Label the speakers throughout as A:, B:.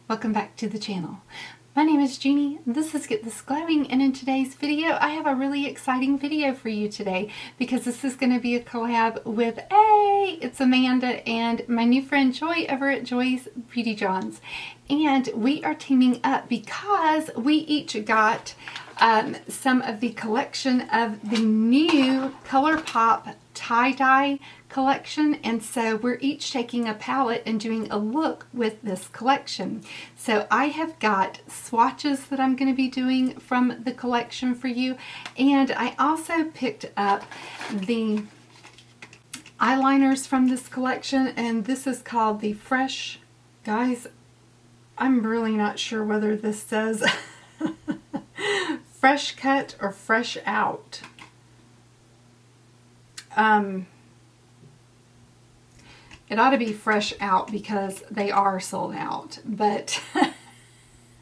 A: welcome back to the channel. My name is Jeannie, this is Get This Glowing, and in today's video I have a really exciting video for you today because this is going to be a collab with it's Amanda and my new friend Joy over at Joy's Beauty JAWNS. And we are teaming up because we each got some of the collection of the new ColourPop tie-dye collection, and so we're each taking a palette and doing a look with this collection. So I have got swatches that I'm going to be doing from the collection for you, and I also picked up the eyeliners from this collection, and this is called the Fresh, guys, I'm really not sure whether this says Fresh Cut or Fresh Out. It ought to be Fresh Out because they are sold out, but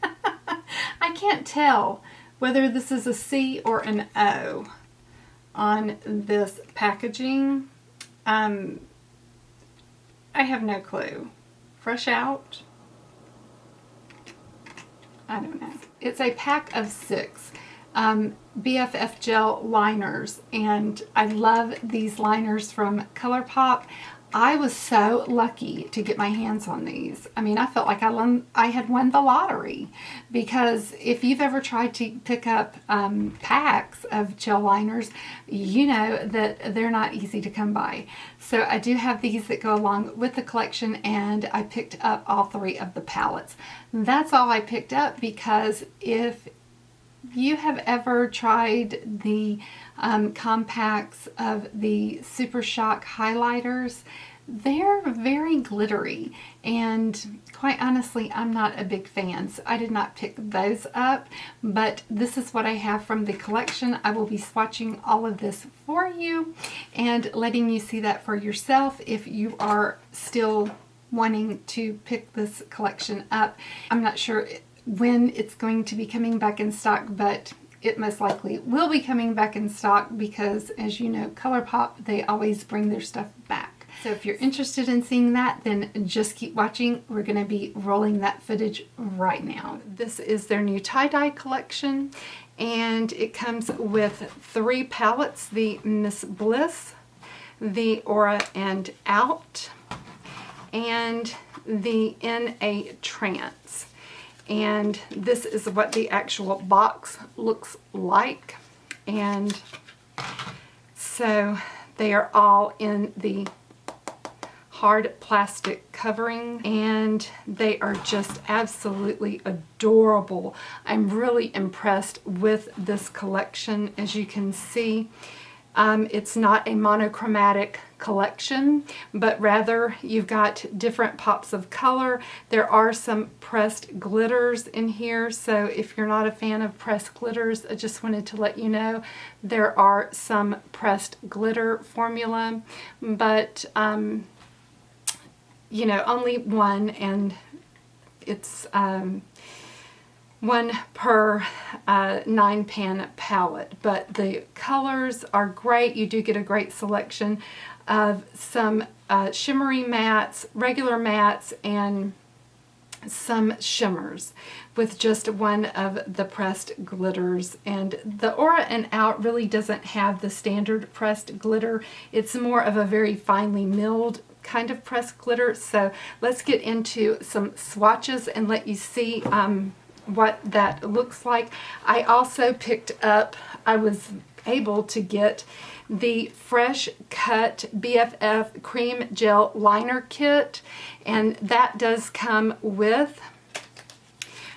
A: I can't tell whether this is a C or an O on this packaging. I have no clue. Fresh Out? I don't know. It's a pack of 6 BFF gel liners, and I love these liners from ColourPop. I was so lucky to get my hands on these. I mean, I felt like I had won the lottery, because if you've ever tried to pick up packs of gel liners, you know that they're not easy to come by. So I do have these that go along with the collection, and I picked up all 3 of the palettes. That's all I picked up because if you have ever tried the compacts of the Super Shock highlighters, they're very glittery, and quite honestly I'm not a big fan, so I did not pick those up, but this is what I have from the collection. I will be swatching all of this for you and letting you see that for yourself if you are still wanting to pick this collection up. I'm not sure when it's going to be coming back in stock, but it most likely will be coming back in stock because, as you know, ColourPop, they always bring their stuff back. So if you're interested in seeing that, then just keep watching. We're going to be rolling that footage right now. This is their new tie-dye collection, and it comes with 3 palettes: the Miss Bliss, the Aura and Out, and the In a Trance. And this is what the actual box looks like. And so they are all in the hard plastic covering, and they are just absolutely adorable. I'm really impressed with this collection. As you can see, it's not a monochromatic collection, but rather you've got different pops of color. There are some pressed glitters in here, so if you're not a fan of pressed glitters, I just wanted to let you know there are some pressed glitter formula, but you know, only one, and it's 1 per 9-pan palette, but the colors are great. You do get a great selection of some shimmery mattes, regular mattes, and some shimmers with just 1 of the pressed glitters. And the Aura and Out really doesn't have the standard pressed glitter. It's more of a very finely milled kind of pressed glitter. So let's get into some swatches and let you see what that looks like. I also picked up, I was able to get the Fresh Cut BFF Cream Gel Liner Kit, and that does come with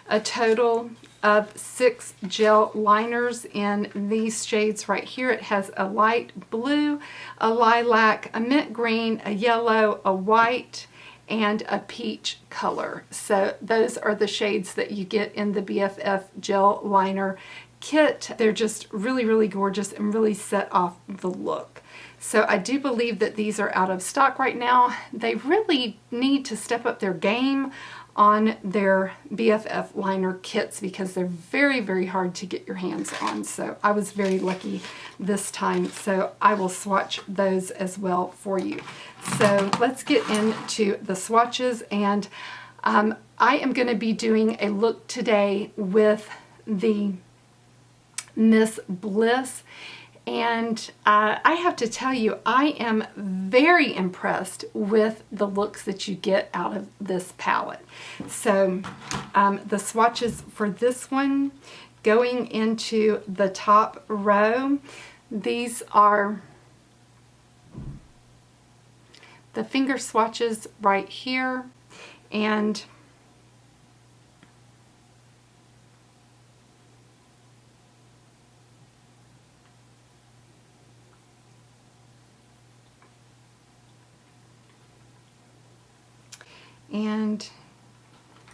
A: a total of 6 gel liners in these shades right here. It has a light blue, a lilac, a mint green, a yellow, a white, and a peach color. So those are the shades that you get in the BFF gel liner kit. They're just really, really gorgeous and really set off the look. So I do believe that these are out of stock right now. They really need to step up their game on their BFF liner kits because they're very, very hard to get your hands on. So I was very lucky this time. So I will swatch those as well for you. So let's get into the swatches, and I am going to be doing a look today with the Miss Bliss, and I have to tell you, I am very impressed with the looks that you get out of this palette. So the swatches for this one, going into the top row, these are the finger swatches right here, and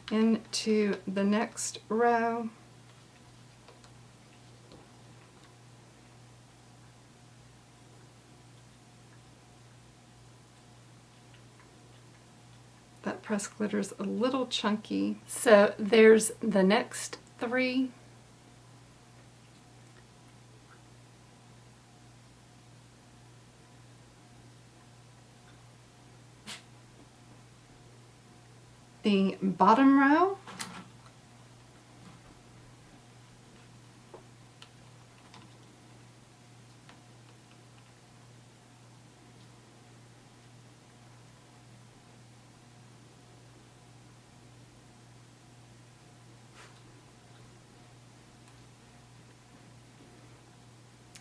A: into the next row. That pressed glitter's a little chunky. So there's the next three. The bottom row.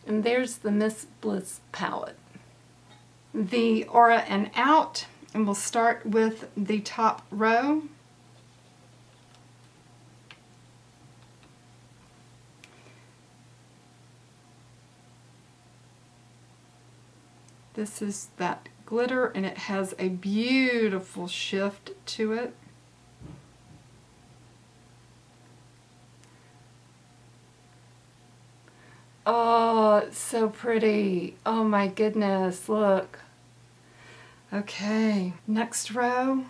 A: And there's the Miss Bliss palette. The Aura and Out, and we'll start with the top row. This is that glitter, and it has a beautiful shift to it. Oh, it's so pretty. Oh my goodness, look. Okay, next row.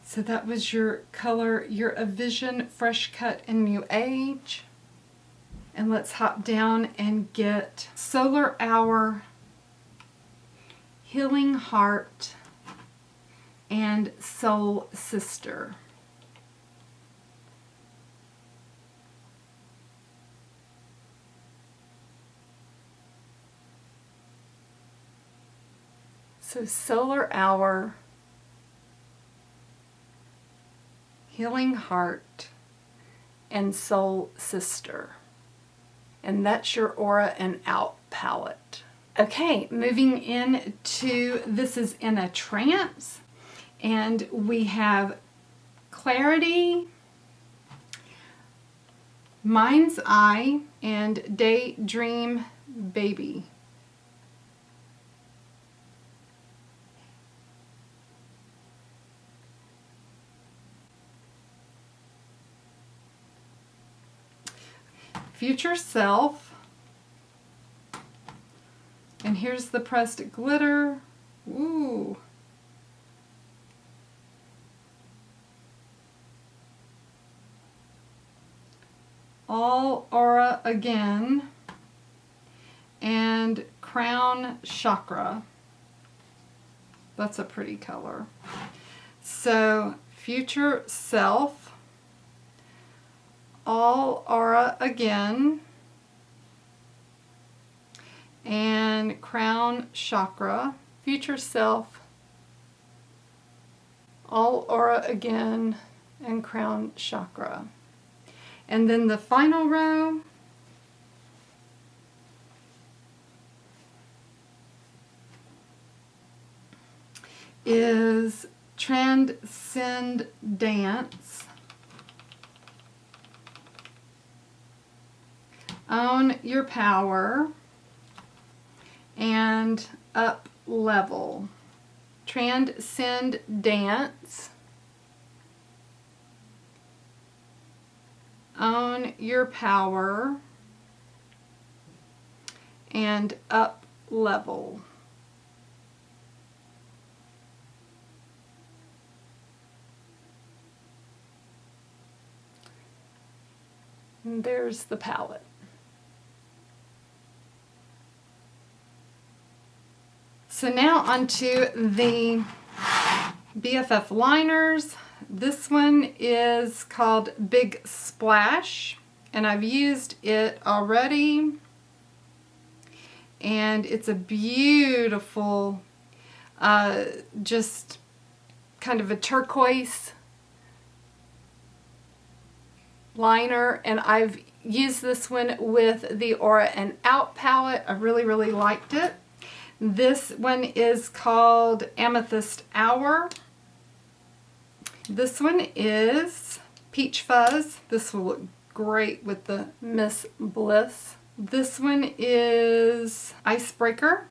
A: So that was your color, your A Vision, Fresh Cut, and New Age. And let's hop down and get Solar Hour, Healing Heart, and Soul Sister. So Solar Hour, Healing Heart, and Soul Sister. And that's your Aura and Out palette. Okay, moving into, this is in a Trance, and we have Clarity, Mind's Eye, and Daydream Baby. Future Self, and here's the pressed glitter. Ooh. All Aura Again, and Crown Chakra. That's a pretty color. So Future Self, All Aura Again, and Crown Chakra. Future Self, All Aura Again, and Crown Chakra. And then the final row is Transcendance, Own Your Power, and Up Level. Transcendance, Own Your Power, and up level. And there's the palette. So now onto the BFF liners. This one is called Big Splash, and I've used it already. And it's a beautiful, just kind of a turquoise liner, and I've used this one with the Aura and Out palette. I really, really liked it. This one is called Amethyst Hour. This one is Peach Fuzz. This will look great with the Miss Bliss. This one is Icebreaker.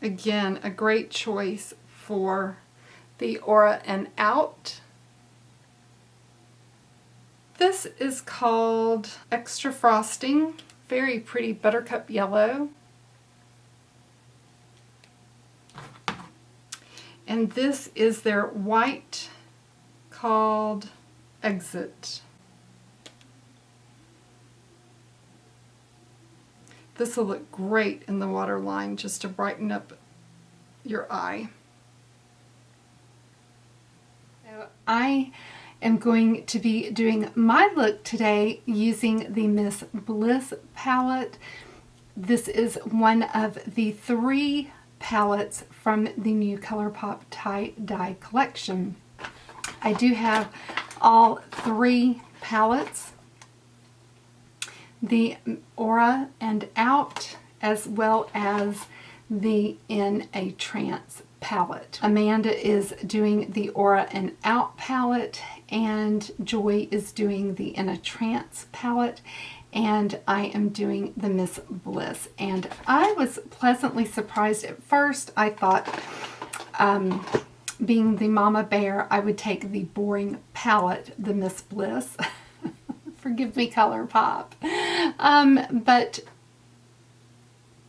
A: Again, a great choice for the Aura and Out. This is called Extra Frosting. Very pretty buttercup yellow. And this is their white called Exit. This will look great in the waterline just to brighten up your eye. So I am going to be doing my look today using the Miss Bliss palette. This is one of the 3 palettes from the new ColourPop TieDye collection. I do have all 3 palettes, the Aura and Out, as well as the In a Trance palette. Amanda is doing the Aura and Out palette, and Joy is doing the In a Trance palette, and I am doing the Miss Bliss. And I was pleasantly surprised at first. I thought, being the mama bear, I would take the boring palette, the Miss Bliss. Forgive me, ColourPop. But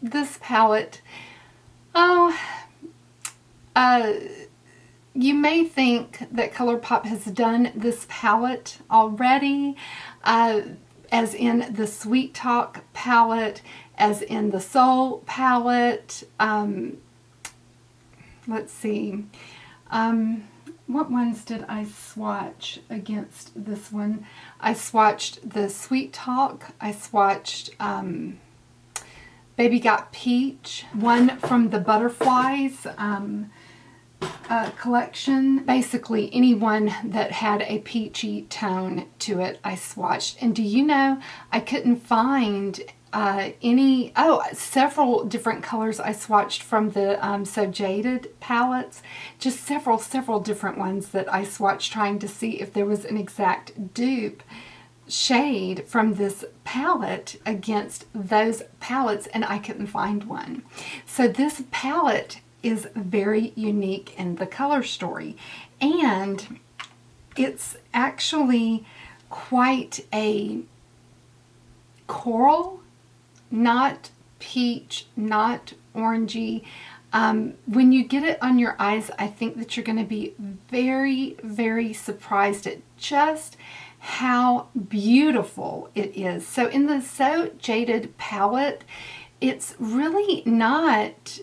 A: this palette, you may think that ColourPop has done this palette already, as in the Sweet Talk palette, as in the Soul palette. Let's see. What ones did I swatch against this one? I swatched the Sweet Talk. I swatched Baby Got Peach. One from the Butterflies collection. Basically anyone that had a peachy tone to it I swatched. And do you know, I couldn't find several different colors I swatched from the So Jaded palettes. Just several different ones that I swatched, trying to see if there was an exact dupe shade from this palette against those palettes, and I couldn't find one. So this palette is very unique in the color story, and it's actually quite a coral, not peach, not orangey. When you get it on your eyes, I think that you're going to be very, very surprised at just how beautiful it is. So in the So Jaded palette, it's really not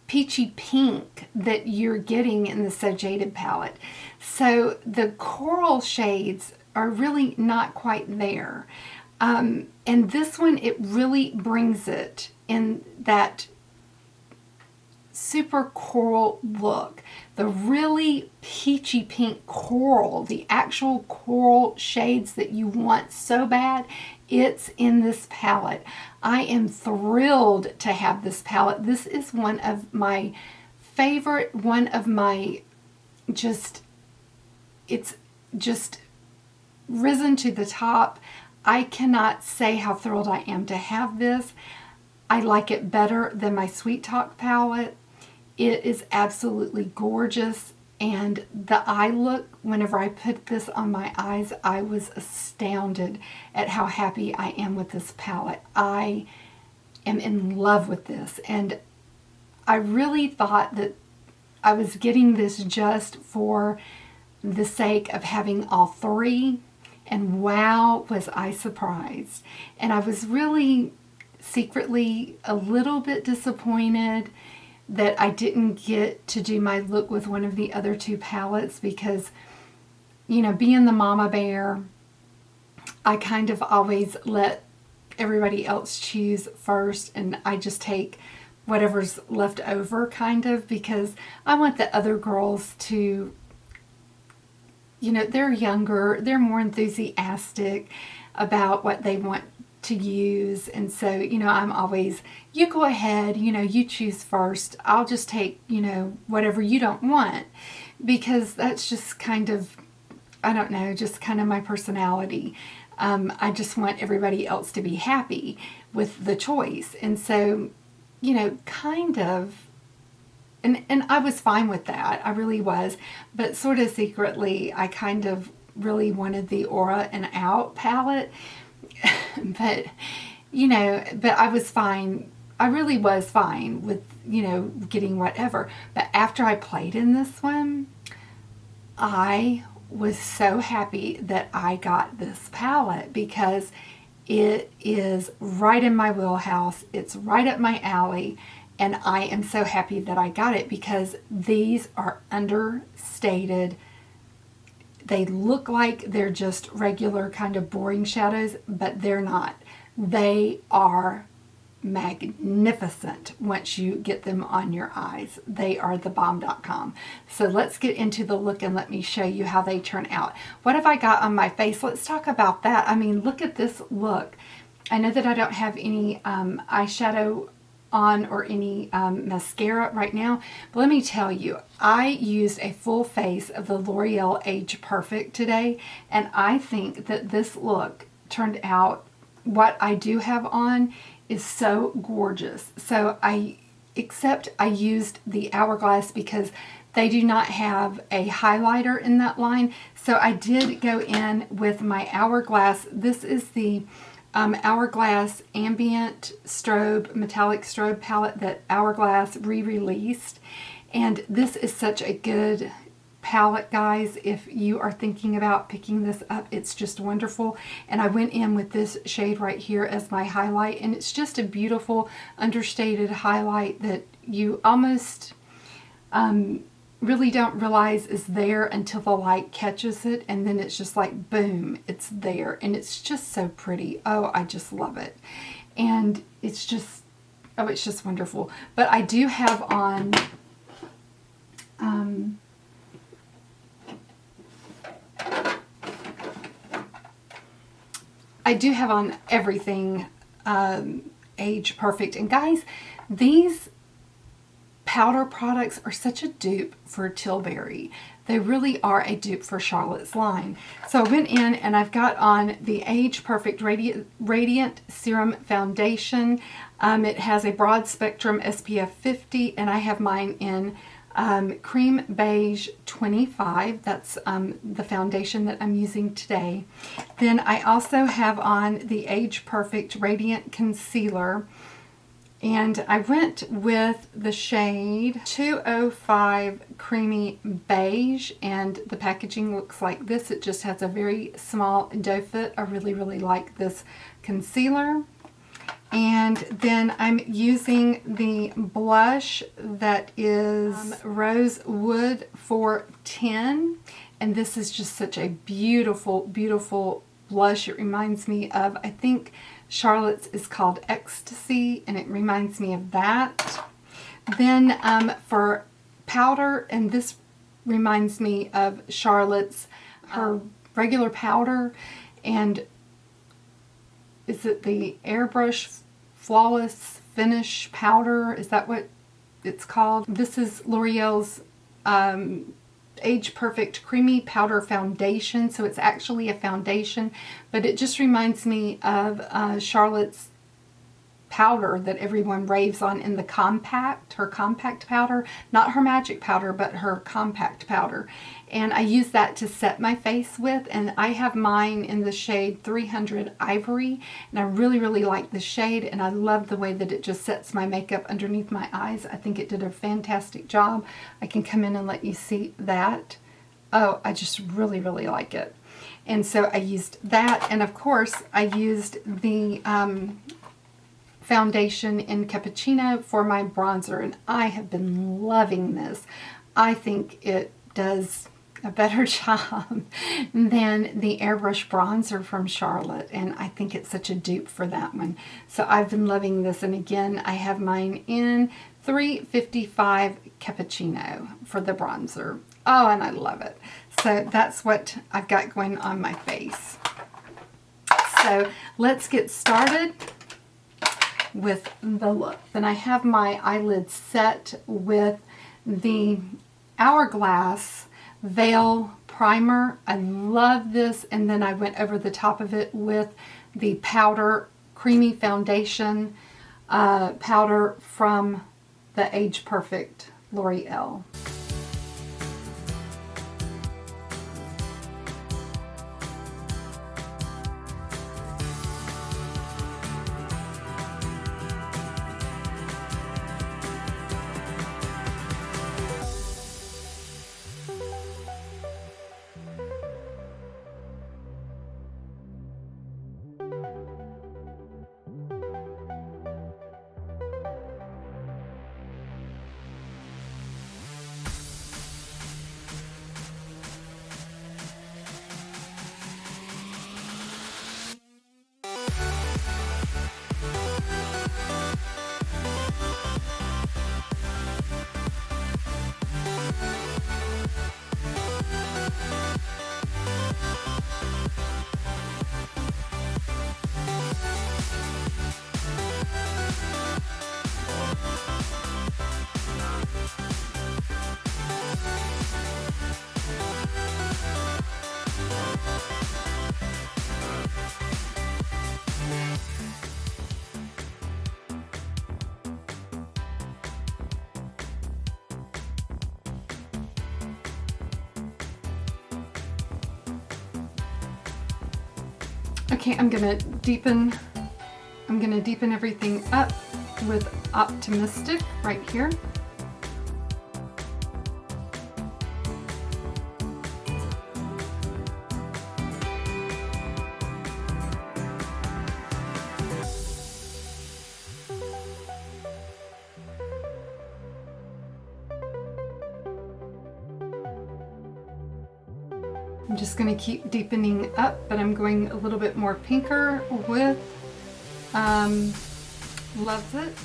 A: peachy pink that you're getting in the So Jaded palette. So the coral shades are really not quite there. And this one, it really brings it in that super coral look. The really peachy pink coral, the actual coral shades that you want so bad, it's in this palette. I am thrilled to have this palette. This is one of my favorite, one of my it's just risen to the top. I cannot say how thrilled I am to have this. I like it better than my Sweet Talk palette. It is absolutely gorgeous. And the eye look, whenever I put this on my eyes, I was astounded at how happy I am with this palette. I am in love with this, and I really thought that I was getting this just for the sake of having all three, and wow, was I surprised. And I was really secretly a little bit disappointed that I didn't get to do my look with one of the other two palettes, because, you know, being the mama bear, I kind of always let everybody else choose first, and I just take whatever's left over, kind of, because I want the other girls to, you know, they're younger, they're more enthusiastic about what they want to use. And so, you know, I'm always, you go ahead, you know, you choose first. I'll just take, you know, whatever you don't want, because that's just kind of, I don't know, just kind of my personality. I just want everybody else to be happy with the choice. And so, you know, kind of, and I was fine with that. I really was. But sort of secretly, I kind of really wanted the Aura and Out palette. But, you know, but I was fine. I really was fine with, you know, getting whatever. But after I played in this one, I was so happy that I got this palette, because it is right in my wheelhouse. It's right up my alley. And I am so happy that I got it, because these are understated. They look like they're just regular kind of boring shadows, but they're not. They are magnificent once you get them on your eyes. They are the bomb.com. So let's get into the look and let me show you how they turn out. What have I got on my face? Let's talk about that. I mean, look at this look. I know that I don't have any eyeshadow on or any mascara right now, but let me tell you, I used a full face of the L'Oreal Age Perfect today, and I think that this look turned out, what I do have on is so gorgeous. So except I used the Hourglass because they do not have a highlighter in that line, so I did go in with my Hourglass. This is the Hourglass Ambient Strobe, Metallic Strobe palette that Hourglass re-released. And this is such a good palette, guys. If you are thinking about picking this up, it's just wonderful. And I went in with this shade right here as my highlight. And it's just a beautiful, understated highlight that you almost really don't realize is there until the light catches it, and then it's just like boom, it's there, and it's just so pretty. Oh, I just love it. And it's just, oh, it's just wonderful. But I do have on everything Age Perfect. And guys, these powder products are such a dupe for Tilbury. They really are a dupe for Charlotte's line. So I went in and I've got on the Age Perfect Radiant Serum Foundation. It has a broad spectrum SPF 50, and I have mine in Cream Beige 25. That's the foundation that I'm using today. Then I also have on the Age Perfect Radiant Concealer. And I went with the shade 205 Creamy Beige, and the packaging looks like this. It just has a very small doe foot. I really, really like this concealer. And then I'm using the blush that is Rosewood 410. And this is just such a beautiful, beautiful blush. It reminds me of, I think, Charlotte's is called Ecstasy, and it reminds me of that. Then for powder, and this reminds me of Charlotte's, her regular powder, and is it the Airbrush Flawless Finish Powder? Is that what it's called? This is L'Oreal's Age Perfect Creamy Powder Foundation. So it's actually a foundation, but it just reminds me of Charlotte's powder that everyone raves on in the compact, her compact powder, not her magic powder, but her compact powder. And I use that to set my face with, and I have mine in the shade 300 Ivory, and I really, really like the shade, and I love the way that it just sets my makeup underneath my eyes. I think it did a fantastic job. I can come in and let you see that. Oh, I just really, really like it. And so I used that, and of course I used the foundation in Cappuccino for my bronzer, and I have been loving this. I think it does a better job than the airbrush bronzer from Charlotte, and I think it's such a dupe for that one. So I've been loving this, and again, I have mine in 355 Cappuccino for the bronzer. Oh, and I love it. So that's what I've got going on my face. So let's get started with the look. Then I have my eyelids set with the Hourglass Veil Primer. I love this, and then I went over the top of it with the powder, creamy foundation powder from the Age Perfect L'Oreal. Okay, I'm gonna deepen everything up with Optimistic right here. I'm just going to keep deepening up, but I'm going a little bit more pinker with Loves It.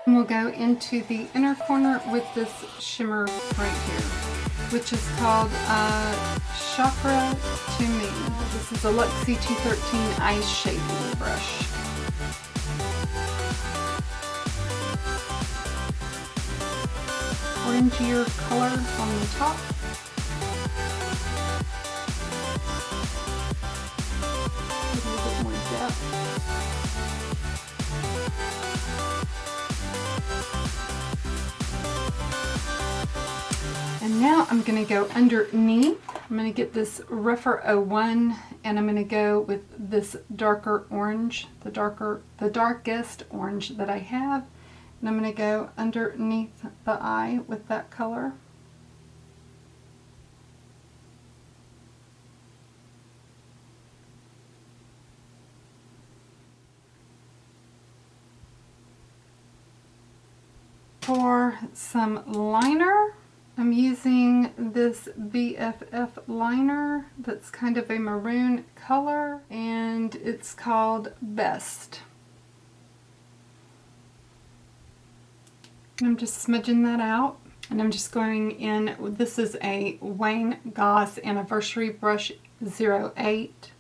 A: And we'll go into the inner corner with this shimmer right here, which is called Chakra to Me. This is a Luxie 213 Eyes Shading Brush. Orangier color on the top. A little bit more depth. And now I'm going to go underneath. I'm going to get this Rougher 01 and I'm going to go with this darker orange, the darkest orange that I have. And I'm going to go underneath the eye with that color. for some liner, I'm using this BFF liner that's kind of a maroon color, and it's called Best. I'm just smudging that out, and I'm just going in. This is a Wayne Goss Anniversary Brush 08.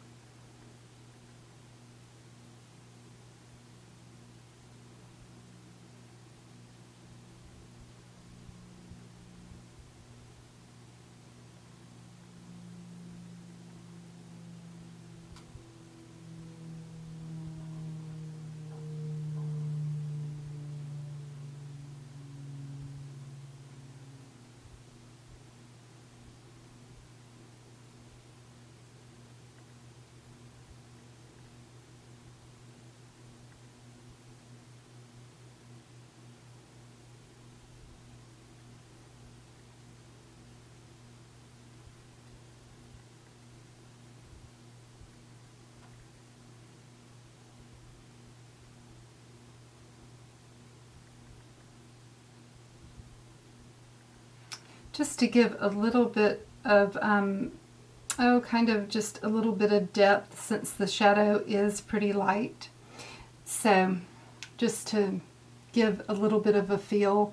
A: Just to give a little bit of, kind of just a little bit of depth, since the shadow is pretty light. So just to give a little bit of a feel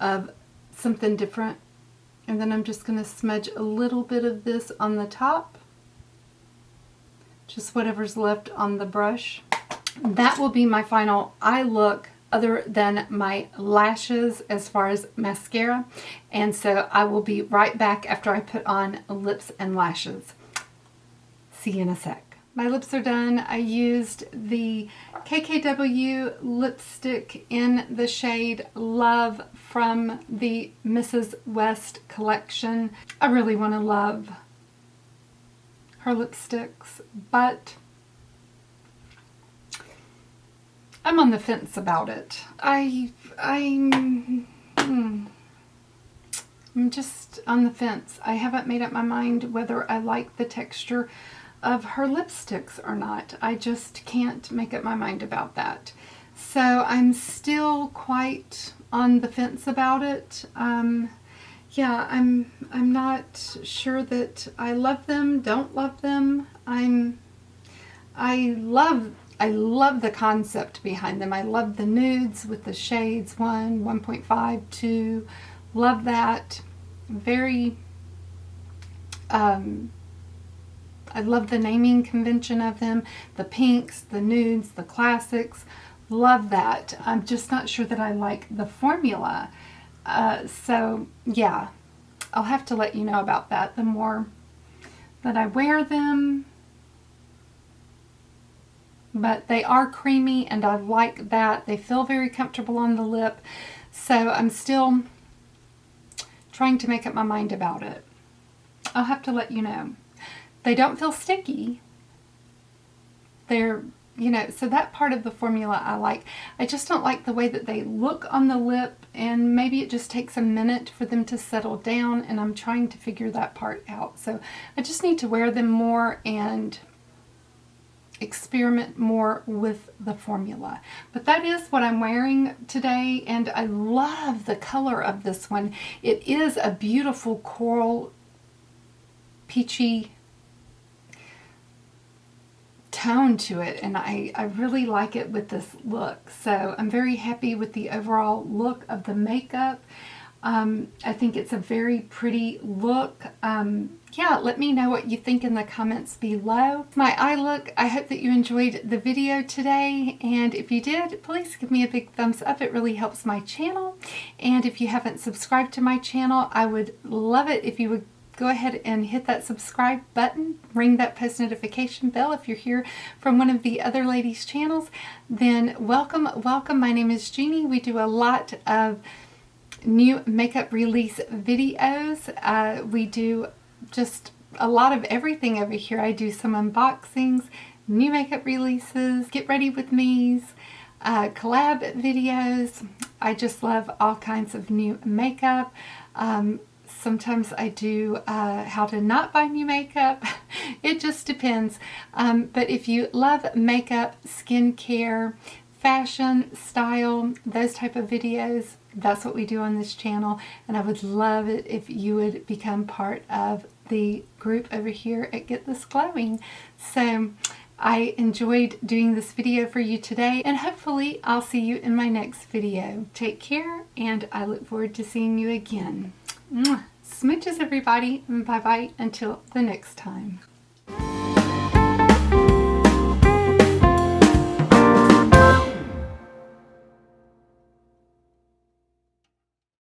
A: of something different. And then I'm just going to smudge a little bit of this on the top. Just whatever's left on the brush. That will be my final eye look, other than my lashes as far as mascara. And so I will be right back after I put on lips and lashes. See you in a sec. My lips are done. I used the KKW lipstick in the shade Love from the Mrs. West collection. I really want to love her lipsticks, but I'm on the fence about it. I'm just on the fence. I haven't made up my mind whether I like the texture of her lipsticks or not. I just can't make up my mind about that. So I'm still quite on the fence about it. Yeah, I'm not sure that I love them, don't love them. I love the concept behind them. I love the nudes with the shades 1, 1.5, 2. Love that. Very, I love the naming convention of them. The pinks, the nudes, the classics. Love that. I'm just not sure that I like the formula. So, yeah, I'll have to let you know about that the more that I wear them. But they are creamy, and I like that. They feel very comfortable on the lip. So I'm still trying to make up my mind about it. I'll have to let you know. They don't feel sticky. They're, you know, so that part of the formula I like. I just don't like the way that they look on the lip, and maybe it just takes a minute for them to settle down, and I'm trying to figure that part out. So I just need to wear them more and experiment more with the formula. But that is what I'm wearing today, and I love the color of this one. It is a beautiful coral peachy tone to it, and I really like it with this look. So I'm very happy with the overall look of the makeup. I think it's a very pretty look. Yeah, let me know what you think in the comments below. My eye look, I hope that you enjoyed the video today, and if you did, please give me a big thumbs up. It really helps my channel. And if you haven't subscribed to my channel, I would love it if you would go ahead and hit that subscribe button, ring that post notification bell. If you're here from one of the other ladies' channels, then welcome, welcome. My name is Jeannie. We do a lot of new makeup release videos. We do just a lot of everything over here. I do some unboxings, new makeup releases, get ready with me's, collab videos. I just love all kinds of new makeup. Sometimes I do how to not buy new makeup. It just depends. But if you love makeup, skincare, fashion, style, those type of videos. That's what we do on this channel, and I would love it if you would become part of the group over here at Get This Glowing. So I enjoyed doing this video for you today, and hopefully I'll see you in my next video. Take care, and I look forward to seeing you again. Mwah. Smooches, everybody. Bye-bye until the next time.